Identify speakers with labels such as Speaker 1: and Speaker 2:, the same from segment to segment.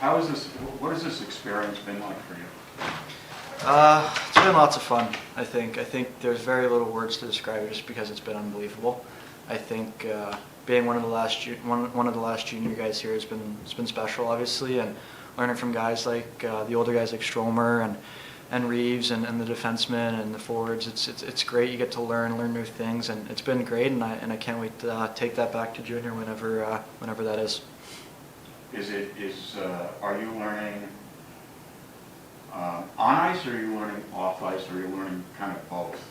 Speaker 1: What has this experience been like for you?
Speaker 2: It's been lots of fun, I think. I think there's very little words to describe it just because it's been unbelievable. I think being one of the last junior guys here it's been special, obviously, and learning from guys like the older guys like Stromer and Reeves and the defensemen and the forwards. It's great. You get to learn new things, and it's been great. And I can't wait to take that back to junior whenever that is.
Speaker 1: Are you learning on ice, or are you learning off ice, or are you learning kind of both?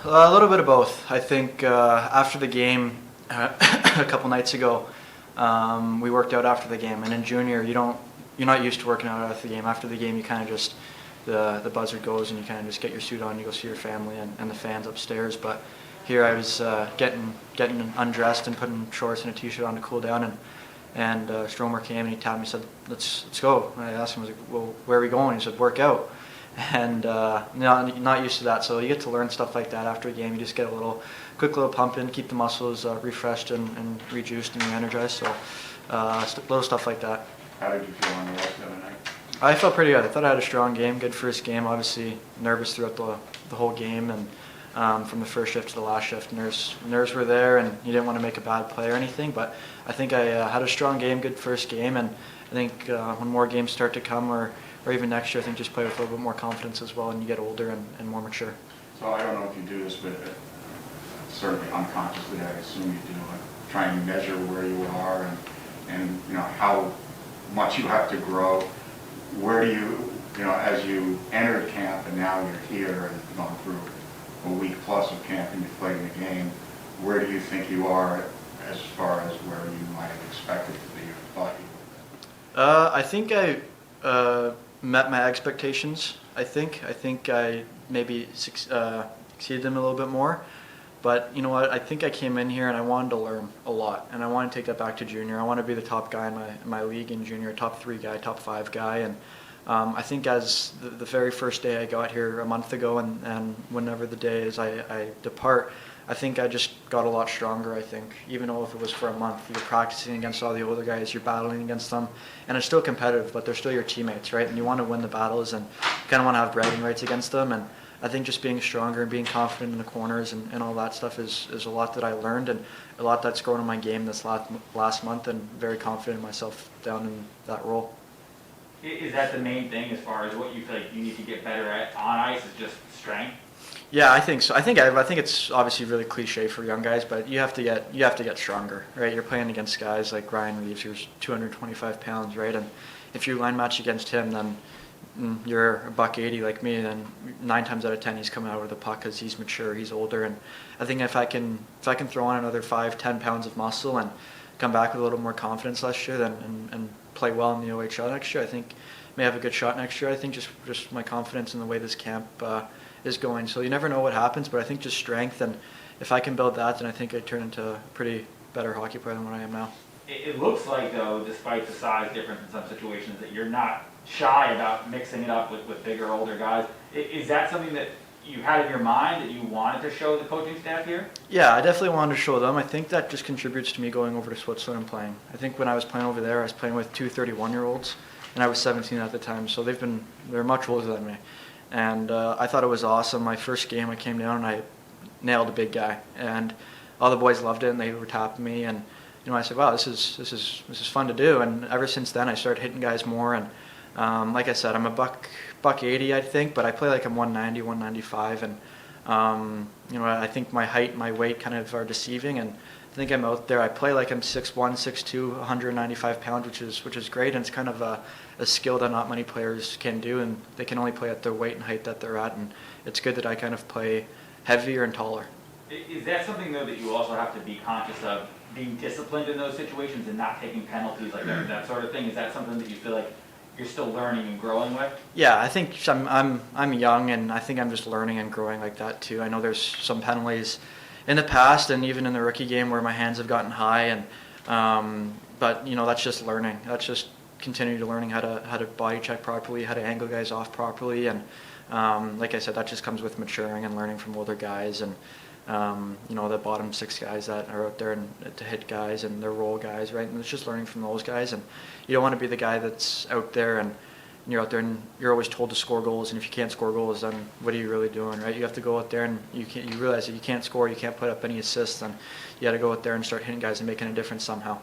Speaker 2: A little bit of both. I think after the game a couple nights ago, we worked out after the game, and in junior you're not used to working out after the game. After the game, you kind of just the buzzer goes and you kind of just get your suit on, you go see your family and the fans upstairs. But here I was getting undressed and putting shorts and a t-shirt on to cool down, and Stromer came and he tapped me and said, let's go. And I asked him, I was like, well, where are we going? He said, work out. And not used to that, so you get to learn stuff like that after a game. You just get a quick little pump in, keep the muscles refreshed and rejuiced and re-energized. So little stuff like that.
Speaker 1: How did you feel on the rest of the night?
Speaker 2: I felt pretty good. I thought I had a strong game, good first game. Obviously nervous throughout the whole game, and from the first shift to the last shift, nerves were there, and you didn't want to make a bad play or anything. But I think I had a strong game, good first game, and I think when more games start to come, or even next year, I think just play with a little bit more confidence as well, and you get older and more mature.
Speaker 1: So I don't know if you do this, but certainly unconsciously, I assume you do. Try and measure where you are and how much you have to grow. Where do you as you entered camp and now you're here and gone through a week plus of camp and you've played in the game, where do you think you are as far as where you might have expected to be or thought you would be?
Speaker 2: I think I met my expectations. I think I maybe exceeded them a little bit more. But you know what? I think I came in here and I wanted to learn a lot, and I want to take that back to junior. I want to be the top guy in my league in junior, top 3 guy, top 5 guy. And I think as the very first day I got here a month ago, and whenever the day is I depart, I think I just got a lot stronger. I think even though if it was for a month, you're practicing against all the older guys, you're battling against them, and it's still competitive, but they're still your teammates, right? And you want to win the battles, and you kind of want to have bragging rights against them. And I think just being stronger and being confident in the corners and all that stuff is a lot that I learned, and a lot that's grown in my game this last month, and very confident in myself down in that role.
Speaker 3: Is that the main thing as far as what you feel like you need to get better at on ice, is just strength?
Speaker 2: Yeah, I think so. I think it's obviously really cliche for young guys, but you have to get stronger, right? You're playing against guys like Ryan Reeves, who's 225 pounds, right? And if you line match against him, then you're a $180 like me, then 9 times out of 10 he's coming out with the puck because he's mature, he's older. And I think if I can throw on another 5-10 pounds of muscle and come back with a little more confidence last year, and play well in the OHL next year, I think may have a good shot next year. I think just my confidence in the way this camp is going. So you never know what happens, but I think just strength, and if I can build that, then I think I turn into a pretty better hockey player than what I am now.
Speaker 3: It looks like, though, despite the size difference in some situations, that you're not shy about mixing it up with bigger, older guys. Is that something that you had in your mind that you wanted to show the coaching staff here?
Speaker 2: Yeah, I definitely wanted to show them. I think that just contributes to me going over to Switzerland and playing. I think when I was playing over there, I was playing with 2 31-year-olds, and I was 17 at the time, so they're much older than me. And I thought it was awesome. My first game, I came down and I nailed a big guy, and all the boys loved it, and they were tapping me, and I said, wow, this is fun to do. And ever since then, I started hitting guys more, and like I said, I'm a $180, I think, but I play like I'm 190, 195, and I think my height and my weight kind of are deceiving, and I think I'm out there. I play like I'm 6'1", 6'2", 195 pounds, which is great, and it's kind of a skill that not many players can do, and they can only play at their weight and height that they're at, and it's good that I kind of play heavier and taller.
Speaker 3: Is that something, though, that you also have to be conscious of, being disciplined in those situations and not taking penalties like that sort of thing? Is that something that you feel like you're still learning and growing with?
Speaker 2: Yeah, I think I'm young, and I think I'm just learning and growing like that too. I know there's some penalties in the past and even in the rookie game where my hands have gotten high, and but that's just learning. That's just continuing to learning how to body check properly, how to angle guys off properly, and like I said, that just comes with maturing and learning from older guys. And You know, the bottom 6 guys that are out there and to hit guys and their role guys, right? And it's just learning from those guys. And you don't want to be the guy that's out there and you're out there and you're always told to score goals. And if you can't score goals, then what are you really doing, right? You have to go out there and you realize that you can't score, you can't put up any assists, and you got to go out there and start hitting guys and making a difference somehow.